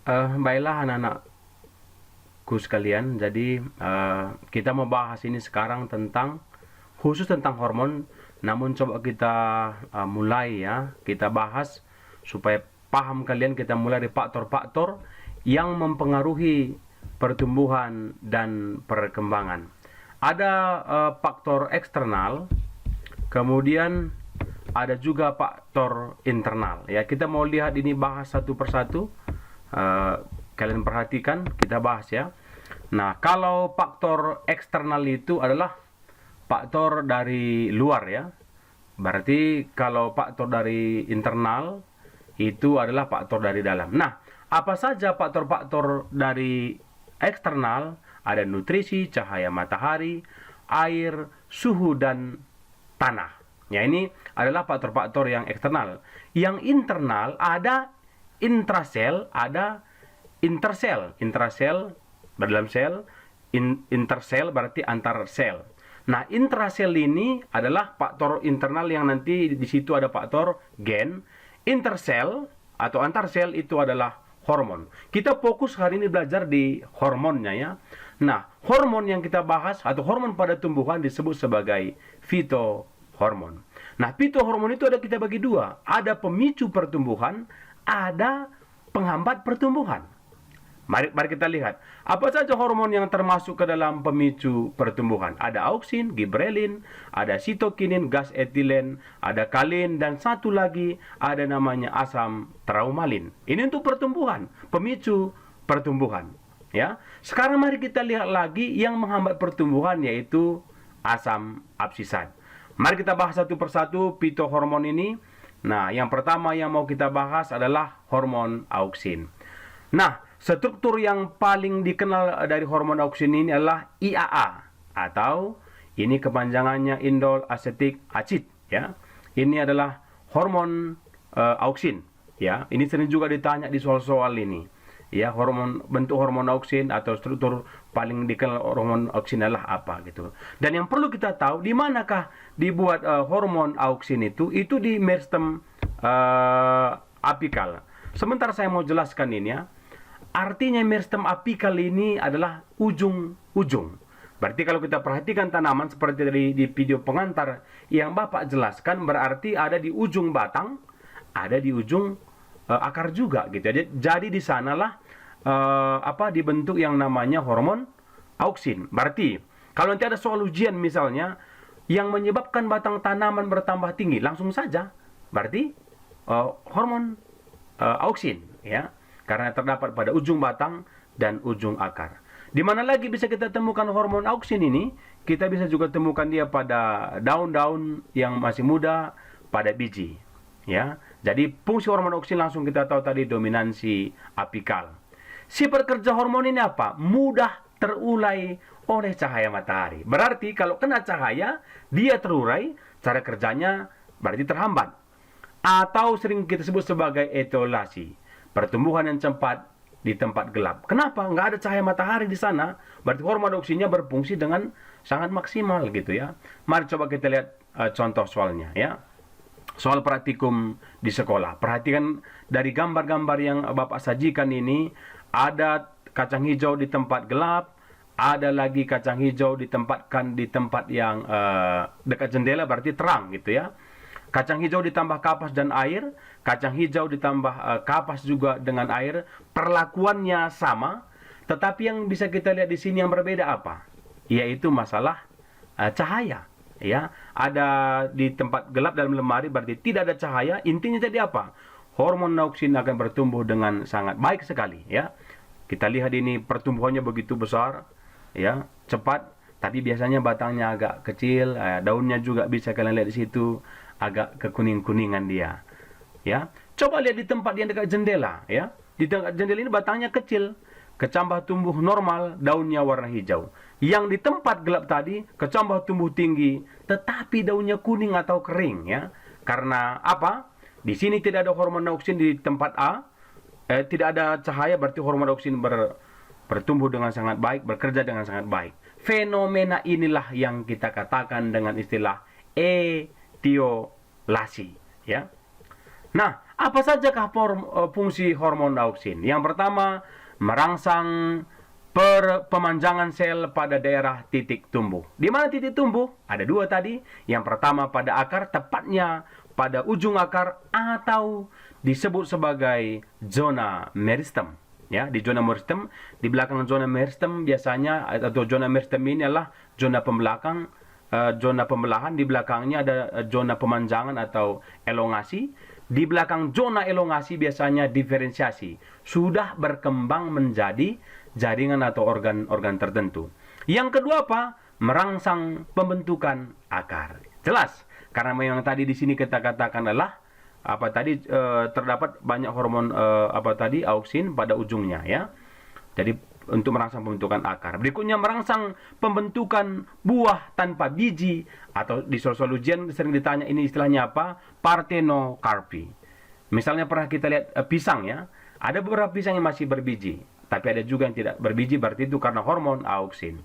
Baiklah anak-anakku sekalian, jadi kita mau bahas ini sekarang tentang khusus tentang hormon. Namun coba kita mulai ya, kita bahas supaya paham kalian. Kita mulai dari faktor-faktor yang mempengaruhi pertumbuhan dan perkembangan. Ada faktor eksternal, kemudian ada juga faktor internal. Ya, kita mau lihat ini, bahas satu persatu. Kalian perhatikan, kita bahas ya. Nah, kalau faktor eksternal itu adalah faktor dari luar ya. Berarti kalau faktor dari internal itu adalah faktor dari dalam. Nah, apa saja faktor-faktor dari eksternal? Ada nutrisi, cahaya matahari, air, suhu, dan tanah. Ya, ini adalah faktor-faktor yang eksternal. Yang internal ada intrasel, ada intersel. Intrasel dalam sel, intersel berarti antar sel. Nah, intrasel ini adalah faktor internal yang nanti di situ ada faktor gen. Intersel atau antar sel itu adalah hormon. Kita fokus hari ini belajar di hormonnya ya. Nah, hormon yang kita bahas atau hormon pada tumbuhan disebut sebagai fitohormon. Nah, fitohormon itu ada, kita bagi dua. Ada pemicu pertumbuhan, ada penghambat pertumbuhan. Mari kita lihat. Apa saja hormon yang termasuk ke dalam pemicu pertumbuhan? Ada auksin, gibrelin, ada sitokinin, gas etilen, ada kalin, dan satu lagi ada namanya asam traumalin. Ini untuk pertumbuhan, pemicu pertumbuhan. Ya. Sekarang mari kita lihat lagi yang menghambat pertumbuhan, yaitu asam absisat. Mari kita bahas satu persatu fitohormon ini. Nah, yang pertama yang mau kita bahas adalah hormon auksin. Nah, struktur yang paling dikenal dari hormon auksin ini adalah IAA, atau ini kepanjangannya indol asetik acid ya. Ini adalah hormon auksin ya. Ini sering juga ditanya di soal-soal ini. Ya, bentuk hormon auksin atau struktur paling dikenal hormon auksin adalah apa gitu. Dan yang perlu kita tahu, di manakah dibuat hormon auksin itu di meristem apikal. Sebentar saya mau jelaskan ini ya. Artinya meristem apikal ini adalah ujung-ujung. Berarti kalau kita perhatikan tanaman seperti di video pengantar yang Bapak jelaskan, berarti ada di ujung batang, ada di ujung akar juga gitu. Jadi di sanalah dibentuk yang namanya hormon auksin. Berarti kalau nanti ada soal ujian misalnya yang menyebabkan batang tanaman bertambah tinggi, langsung saja berarti hormon auksin ya. Karena terdapat pada ujung batang dan ujung akar. Di mana lagi bisa kita temukan hormon auksin ini? Kita bisa juga temukan dia pada daun-daun yang masih muda, pada biji. Ya, jadi fungsi hormon auksin langsung kita tahu tadi, dominansi apikal. Sifat kerja hormon ini apa? Mudah terurai oleh cahaya matahari. Berarti kalau kena cahaya, dia terurai, cara kerjanya berarti terhambat. Atau sering kita sebut sebagai etiolasi. Pertumbuhan yang cepat di tempat gelap. Kenapa? Nggak ada cahaya matahari di sana. Berarti hormon auksinnya berfungsi dengan sangat maksimal gitu ya. Mari coba kita lihat contoh soalnya ya. Soal praktikum di sekolah. Perhatikan dari gambar-gambar yang Bapak sajikan ini. Ada kacang hijau di tempat gelap. Ada lagi kacang hijau ditempatkan di tempat yang dekat jendela, berarti terang gitu ya. Kacang hijau ditambah kapas dan air, kacang hijau ditambah kapas juga dengan air, perlakuannya sama, tetapi yang bisa kita lihat di sini yang berbeda apa? Yaitu masalah cahaya. Ya, ada di tempat gelap dalam lemari berarti tidak ada cahaya. Intinya jadi apa? Hormon auksin akan bertumbuh dengan sangat baik sekali. Ya, kita lihat ini pertumbuhannya begitu besar, ya, cepat. Tapi biasanya batangnya agak kecil, daunnya juga bisa kalian lihat di situ. Agak kekuning-kuningan dia. Ya, coba lihat di tempat yang dekat jendela, ya. Di dekat jendela ini batangnya kecil, kecambah tumbuh normal, daunnya warna hijau. Yang di tempat gelap tadi kecambah tumbuh tinggi, tetapi daunnya kuning atau kering, ya. Karena apa? Di sini tidak ada hormon auksin di tempat A, tidak ada cahaya, berarti hormon auksin bertumbuh dengan sangat baik, bekerja dengan sangat baik. Fenomena inilah yang kita katakan dengan istilah etiolasi, ya. Nah, Apa sajakah fungsi hormon auksin? Yang pertama, merangsang pemanjangan sel pada daerah titik tumbuh. Di mana titik tumbuh? Ada dua tadi. Yang pertama pada akar, tepatnya pada ujung akar atau disebut sebagai zona meristem. Ya, di zona meristem, di belakang zona meristem biasanya, atau zona meristem ini adalah zona pembelakang, zona pembelahan. Di belakangnya ada zona pemanjangan atau elongasi. Di belakang zona elongasi biasanya diferensiasi, sudah berkembang menjadi jaringan atau organ-organ tertentu. Yang kedua apa? Merangsang pembentukan akar. Jelas, karena memang tadi di sini kita katakan adalah apa tadi, terdapat banyak hormon auksin pada ujungnya, ya. Jadi untuk merangsang pembentukan akar. Berikutnya merangsang pembentukan buah tanpa biji, atau di soal ujian sering ditanya ini istilahnya apa? Parthenokarpi. Misalnya pernah kita lihat pisang, ya. Ada beberapa pisang yang masih berbiji, tapi ada juga yang tidak berbiji, berarti itu karena hormon auksin.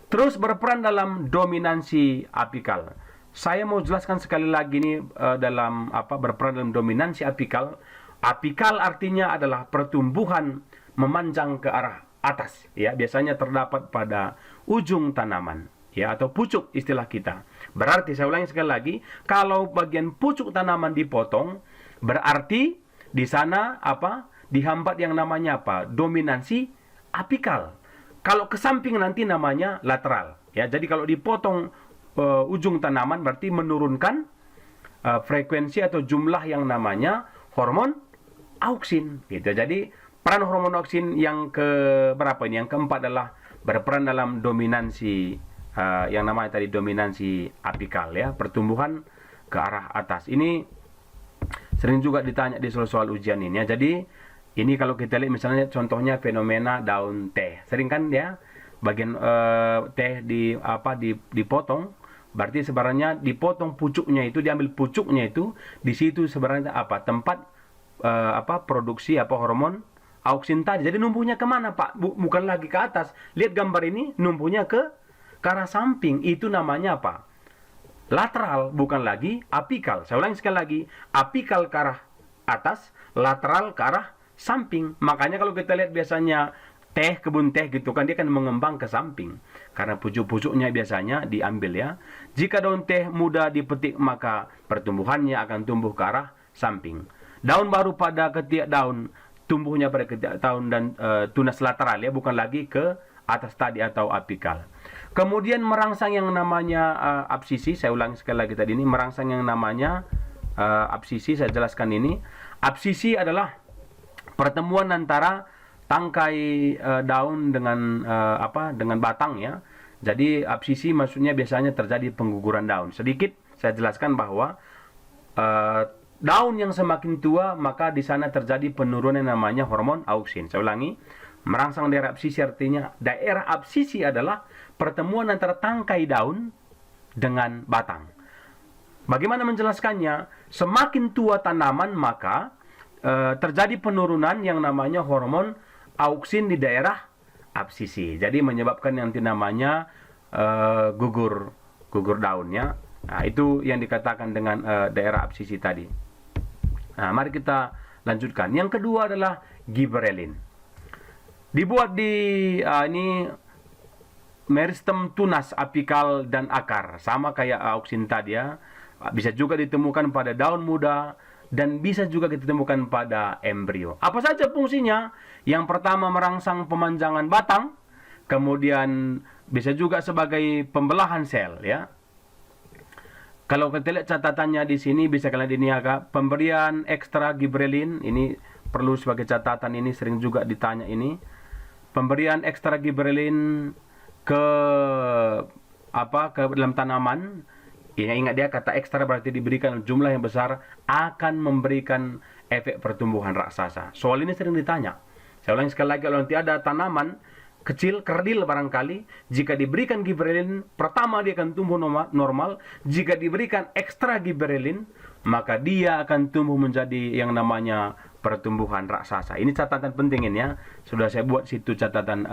Terus berperan dalam dominansi apikal. Saya mau jelaskan sekali lagi nih, dalam berperan dalam dominansi apikal. Apikal artinya adalah pertumbuhan memanjang ke arah atas, ya. Biasanya terdapat pada ujung tanaman, ya, atau pucuk istilah kita. Berarti saya ulangi sekali lagi, kalau bagian pucuk tanaman dipotong, berarti di sana dihambat yang namanya dominansi apikal. Kalau ke samping nanti namanya lateral, ya. Jadi kalau dipotong ujung tanaman berarti menurunkan frekuensi atau jumlah yang namanya hormon auksin, gitu. Jadi peran hormon auksin yang berapa ini? Yang keempat adalah berperan dalam dominansi, yang namanya tadi dominansi apikal, ya, pertumbuhan ke arah atas. Ini sering juga ditanya di soal-soal ujian ini, ya. Jadi ini kalau kita lihat misalnya contohnya fenomena daun teh, sering kan, ya, bagian teh dipotong. Berarti sebenarnya dipotong pucuknya itu, diambil pucuknya itu, di situ sebenarnya tempat produksi hormon auksin tadi. Jadi numpuhnya kemana, Pak? Bukan lagi ke atas. Lihat gambar ini, numpuhnya ke arah samping. Itu namanya apa? Lateral, bukan lagi apikal. Saya ulangi sekali lagi, apikal ke arah atas, lateral ke arah samping. Makanya kalau kita lihat biasanya kebun teh gitu kan, dia kan mengembang ke samping karena pucuk-pucuknya biasanya diambil, ya. Jika daun teh muda dipetik, maka pertumbuhannya akan tumbuh ke arah samping. Daun baru pada ketiak daun, tumbuhnya pada ketiak daun dan tunas lateral, ya, bukan lagi ke atas tadi atau apikal. Kemudian merangsang yang namanya absisi. Saya ulangi sekali lagi tadi ini, merangsang yang namanya absisi. Saya jelaskan ini. Absisi adalah pertemuan antara tangkai daun dengan dengan batang, ya. Jadi absisi maksudnya biasanya terjadi pengguguran daun. Sedikit saya jelaskan bahwa daun yang semakin tua, maka di sana terjadi penurunan namanya hormon auksin. Saya ulangi, merangsang daerah absisi artinya daerah absisi adalah pertemuan antara tangkai daun dengan batang. Bagaimana menjelaskannya? Semakin tua tanaman, maka terjadi penurunan yang namanya hormon auksin di daerah absisi. Jadi menyebabkan yang namanya gugur daunnya. Nah, itu yang dikatakan dengan daerah absisi tadi. Nah, mari kita lanjutkan. Yang kedua adalah gibberellin. Dibuat di ini meristem tunas, apikal, dan akar. Sama kayak auksin tadi, ya. Bisa juga ditemukan pada daun muda dan bisa juga kita temukan pada embrio. Apa saja fungsinya? Yang pertama merangsang pemanjangan batang, kemudian bisa juga sebagai pembelahan sel, ya. Kalau kita lihat catatannya di sini bisa kalian diniaga, pemberian ekstra gibberellin, ini perlu sebagai catatan, ini sering juga ditanya ini. Pemberian ekstra gibberellin ke dalam tanaman. Ya, ingat dia kata ekstra berarti diberikan jumlah yang besar, akan memberikan efek pertumbuhan raksasa. Soal ini sering ditanya. Saya ulangi sekali lagi, kalau nanti ada tanaman kecil, kerdil barangkali, jika diberikan gibberellin, pertama dia akan tumbuh normal. Jika diberikan ekstra gibberellin, maka dia akan tumbuh menjadi yang namanya pertumbuhan raksasa. Ini catatan penting ini, ya. Sudah saya buat situ catatan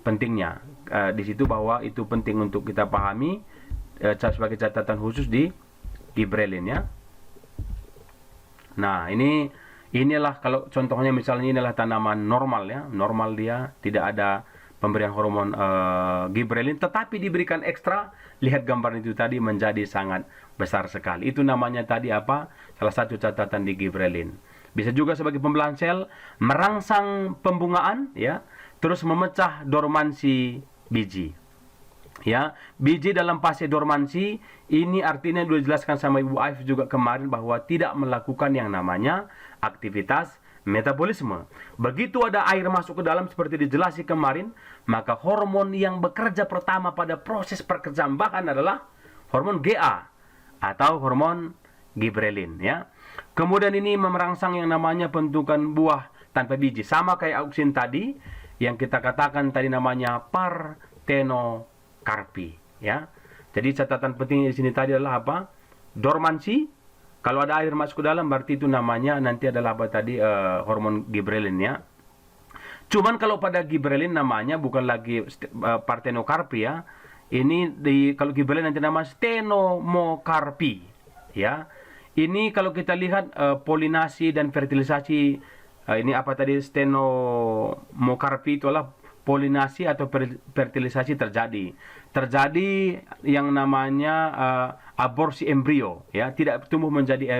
pentingnya di situ, bahwa itu penting untuk kita pahami sebagai catatan khusus di gibberellin, ya. Nah, inilah kalau contohnya misalnya inilah tanaman normal ya, normal dia tidak ada pemberian hormon gibberellin, tetapi diberikan ekstra. Lihat gambar itu tadi menjadi sangat besar sekali. Itu namanya tadi apa? Salah satu catatan di gibberellin. Bisa juga sebagai pembelahan sel, merangsang pembungaan ya, terus memecah dormansi biji. Ya, biji dalam fase dormansi ini artinya sudah dijelaskan sama Ibu Aif juga kemarin bahwa tidak melakukan yang namanya aktivitas metabolisme. Begitu ada air masuk ke dalam seperti dijelaskan kemarin, maka hormon yang bekerja pertama pada proses perkecambahan adalah hormon GA atau hormon gibberellin ya. Kemudian ini merangsang yang namanya pembentukan buah tanpa biji, sama kayak auksin tadi yang kita katakan tadi namanya partenokarpi ya. Jadi catatan penting di sini tadi adalah apa? Dormansi. Kalau ada air masuk ke dalam berarti itu namanya nanti adalah apa tadi hormon gibberellin ya. Cuman kalau pada gibberellin namanya bukan lagi partenokarpi ya. Ini kalau gibberellin nanti nama stenomokarpi ya. Ini kalau kita lihat polinasi dan fertilisasi ini apa tadi stenomokarpi itu adalah polinasi atau fertilisasi terjadi yang namanya aborsi embrio ya, tidak tumbuh menjadi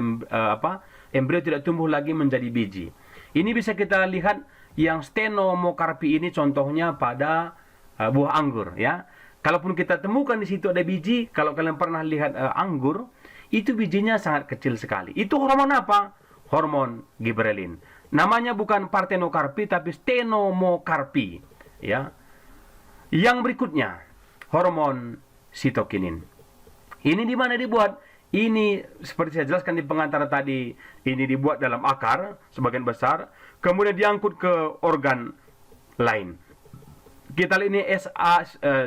embrio tidak tumbuh lagi menjadi biji. Ini bisa kita lihat yang stenomokarpi ini contohnya pada buah anggur ya. Kalaupun kita temukan di situ ada biji, kalau kalian pernah lihat anggur, itu bijinya sangat kecil sekali. Itu hormon apa? Hormon gibberellin. Namanya bukan partenokarpi tapi stenomokarpi ya. Yang berikutnya hormon sitokinin. Ini di mana dibuat? Ini seperti saya jelaskan di pengantar tadi, ini dibuat dalam akar sebagian besar, kemudian diangkut ke organ lain. Kita lihat ini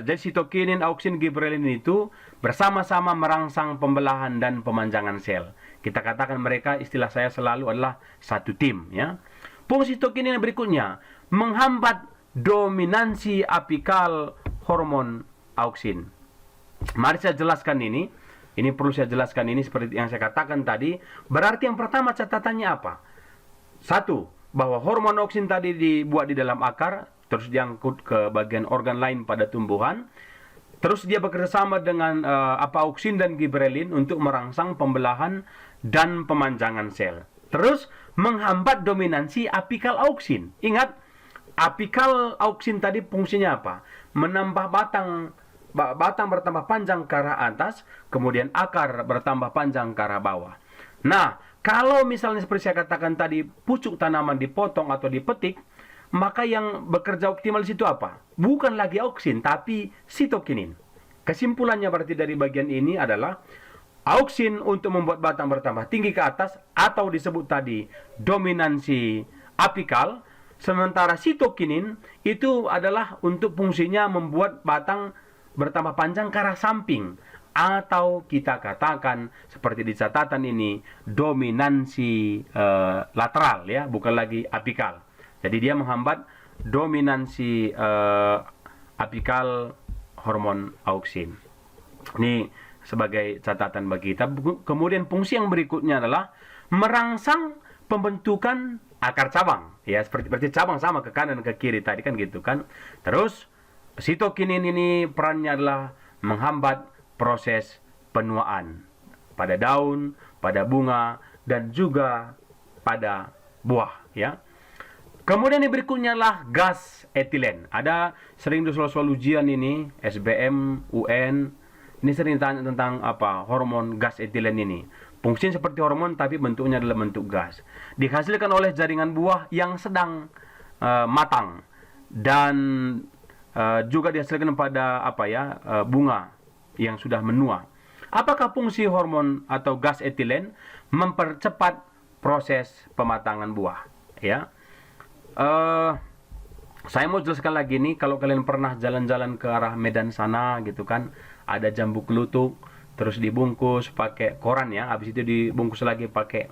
jadi sitokinin, auksin, gibberellin itu bersama-sama merangsang pembelahan dan pemanjangan sel. Kita katakan mereka, istilah saya selalu adalah satu tim ya. Fungsi sitokinin yang berikutnya menghambat dominansi apikal hormon auksin. Mari saya jelaskan ini. Ini perlu saya jelaskan ini seperti yang saya katakan tadi. Berarti yang pertama catatannya apa? Satu, bahwa hormon auksin tadi dibuat di dalam akar, terus diangkut ke bagian organ lain pada tumbuhan. Terus dia bekerja sama dengan auksin dan gibberellin untuk merangsang pembelahan dan pemanjangan sel. Terus menghambat dominansi apikal auksin. Ingat, apikal auksin tadi fungsinya apa? Menambah batang bertambah panjang ke arah atas, kemudian akar bertambah panjang ke arah bawah. Nah, kalau misalnya seperti saya katakan tadi, pucuk tanaman dipotong atau dipetik, maka yang bekerja optimal di situ apa? Bukan lagi auksin, tapi sitokinin. Kesimpulannya berarti dari bagian ini adalah auksin untuk membuat batang bertambah tinggi ke atas, atau disebut tadi dominansi apikal, sementara sitokinin itu adalah untuk fungsinya membuat batang bertambah panjang ke arah samping, atau kita katakan seperti di catatan ini dominansi lateral ya, bukan lagi apikal. Jadi dia menghambat dominansi apikal hormon auksin. Ini sebagai catatan bagi kita. Kemudian fungsi yang berikutnya adalah merangsang pembentukan akar cabang ya, seperti cabang sama ke kanan ke kiri tadi kan gitu kan. Terus sitokinin ini perannya adalah menghambat proses penuaan pada daun, pada bunga, dan juga pada buah ya. Kemudian yang berikutnya adalah gas etilen. Ada sering soal ujian ini, SBM, UN, ini sering tanya tentang hormon gas etilen ini. Fungsinya seperti hormon tapi bentuknya adalah bentuk gas. Dihasilkan oleh jaringan buah yang sedang matang dan juga dihasilkan pada bunga yang sudah menua. Apakah fungsi hormon atau gas etilen? Mempercepat proses pematangan buah ya. Saya mau jelaskan lagi nih, kalau kalian pernah jalan-jalan ke arah Medan sana gitu kan, ada jambu kelutuk terus dibungkus pakai koran ya, habis itu dibungkus lagi pakai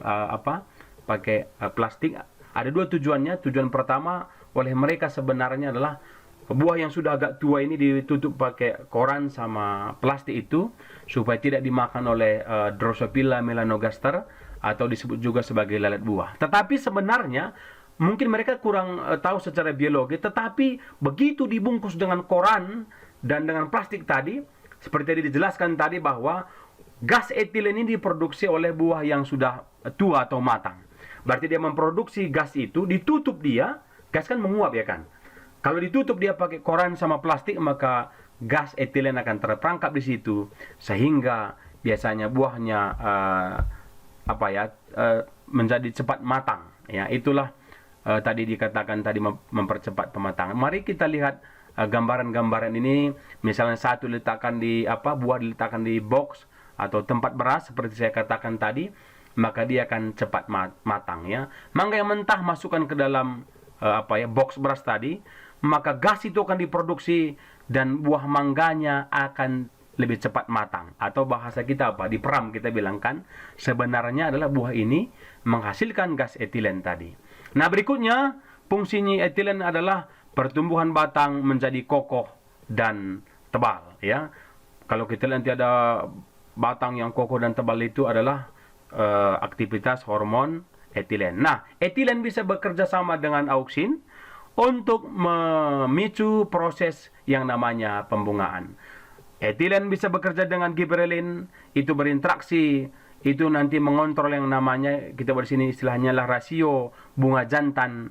plastik. Ada dua tujuannya. Tujuan pertama, oleh mereka sebenarnya adalah buah yang sudah agak tua ini ditutup pakai koran sama plastik itu supaya tidak dimakan oleh Drosophila melanogaster atau disebut juga sebagai lalat buah. Tetapi sebenarnya mungkin mereka kurang tahu secara biologi, tetapi begitu dibungkus dengan koran dan dengan plastik tadi, seperti tadi dijelaskan tadi bahwa gas etilen ini diproduksi oleh buah yang sudah tua atau matang. Berarti dia memproduksi gas itu, ditutup dia, gas kan menguap ya kan. Kalau ditutup dia pakai koran sama plastik, maka gas etilen akan terperangkap di situ, sehingga biasanya buahnya menjadi cepat matang. Ya, itulah tadi dikatakan tadi mempercepat pematangan. Mari kita lihat gambaran-gambaran ini. Misalnya satu diletakkan di buah diletakkan di box atau tempat beras seperti saya katakan tadi, maka dia akan cepat matang ya. Mangga yang mentah masukkan ke dalam box beras tadi, maka gas itu akan diproduksi dan buah mangganya akan lebih cepat matang. Atau bahasa kita diperam kita bilang kan, sebenarnya adalah buah ini menghasilkan gas etilen tadi. Nah, berikutnya fungsinya etilen adalah pertumbuhan batang menjadi kokoh dan tebal ya. Kalau kita lihat nanti ada batang yang kokoh dan tebal, itu adalah aktivitas hormon etilen. Nah, etilen bisa bekerja sama dengan auksin untuk memicu proses yang namanya pembungaan. Etilen bisa bekerja dengan giberelin, itu berinteraksi, itu nanti mengontrol yang namanya, kita buat di sini istilahnya lah rasio bunga jantan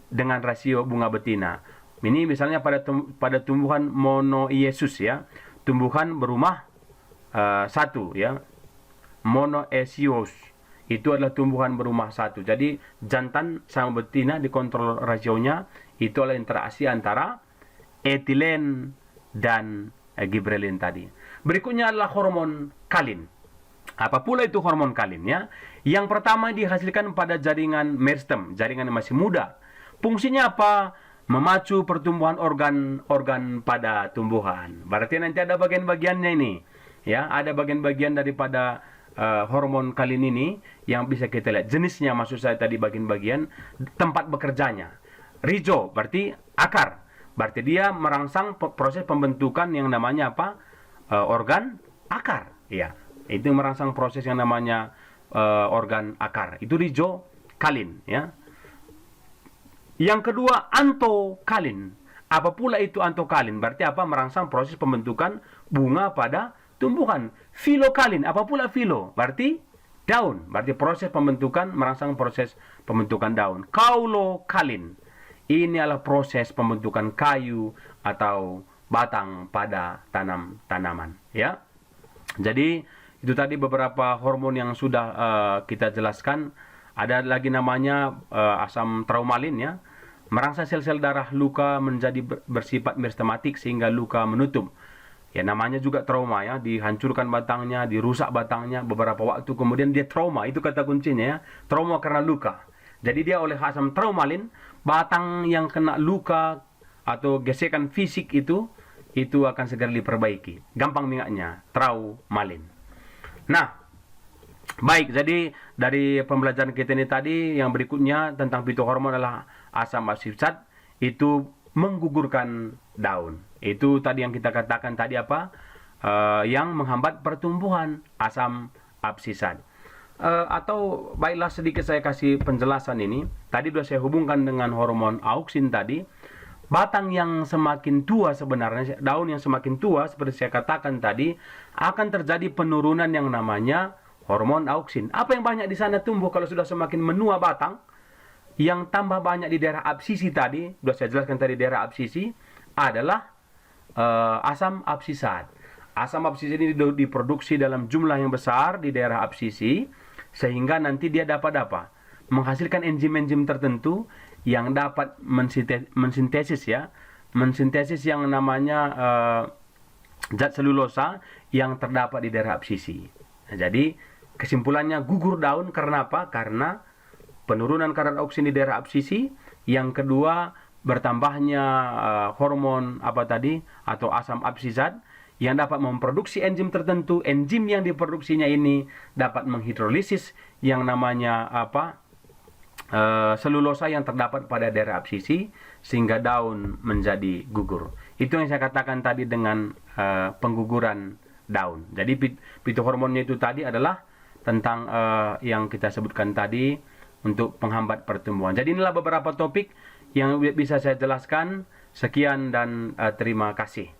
dengan rasio bunga betina. Ini misalnya pada tumbuhan monoiesus ya, tumbuhan berumah satu ya, monoecious itu adalah tumbuhan berumah satu. Jadi jantan sama betina dikontrol rasionya, itu adalah interaksi antara etilen dan giberelin tadi. Berikutnya adalah hormon kalin. Apa pula itu hormon kalin ya? Yang pertama dihasilkan pada jaringan meristem, jaringan yang masih muda. Fungsinya apa? Memacu pertumbuhan organ-organ pada tumbuhan. Berarti nanti ada bagian-bagiannya ini. Ya, ada bagian-bagian daripada hormon kalin ini yang bisa kita lihat. Jenisnya maksud saya tadi bagian-bagian, tempat bekerjanya. Rizo berarti akar. Berarti dia merangsang proses pembentukan yang namanya organ akar. Ya, itu merangsang proses yang namanya organ akar. Itu rizo kalin ya. Yang kedua, antokalin. Apa pula itu antokalin? Berarti merangsang proses pembentukan bunga pada tumbuhan. Filokalin. Apa pula filo? Berarti daun. Berarti proses pembentukan, merangsang proses pembentukan daun. Kaulokalin. Ini adalah proses pembentukan kayu atau batang pada tanaman. Ya. Jadi itu tadi beberapa hormon yang sudah kita jelaskan. Ada lagi namanya asam traumalin ya. Merangsang sel-sel darah luka menjadi bersifat meristematik sehingga luka menutup. Ya, namanya juga trauma ya, dihancurkan batangnya, dirusak batangnya, beberapa waktu kemudian dia trauma. Itu kata kuncinya ya. Trauma karena luka. Jadi dia oleh asam traumalin, batang yang kena luka atau gesekan fisik itu akan segera diperbaiki. Gampang mingatnya, traumalin. Nah, baik, jadi dari pembelajaran kita ini tadi, yang berikutnya tentang fitohormon adalah asam absisat, itu menggugurkan daun. Itu tadi yang kita katakan tadi yang menghambat pertumbuhan asam absisat. Atau baiklah sedikit saya kasih penjelasan ini. Tadi sudah saya hubungkan dengan hormon auksin tadi. Batang yang semakin tua sebenarnya, daun yang semakin tua seperti saya katakan tadi, akan terjadi penurunan yang namanya hormon auksin. Apa yang banyak di sana tumbuh kalau sudah semakin menua batang? Yang tambah banyak di daerah absisi tadi, sudah saya jelaskan tadi daerah absisi, adalah asam absisat. Asam absisat ini diproduksi dalam jumlah yang besar di daerah absisi, sehingga nanti dia dapat menghasilkan enzim-enzim tertentu yang dapat mensintesis yang namanya zat selulosa yang terdapat di daerah absisi. Nah, jadi kesimpulannya gugur daun karena apa? Karena penurunan kadar auksin di daerah absisi. Yang kedua, bertambahnya hormon atau asam absisat yang dapat memproduksi enzim tertentu. Enzim yang diproduksinya ini dapat menghidrolisis yang namanya selulosa yang terdapat pada daerah absisi, sehingga daun menjadi gugur. Itu yang saya katakan tadi dengan pengguguran daun. Jadi fitohormonnya itu tadi adalah tentang yang kita sebutkan tadi untuk penghambat pertumbuhan. Jadi inilah beberapa topik yang bisa saya jelaskan. Sekian dan terima kasih.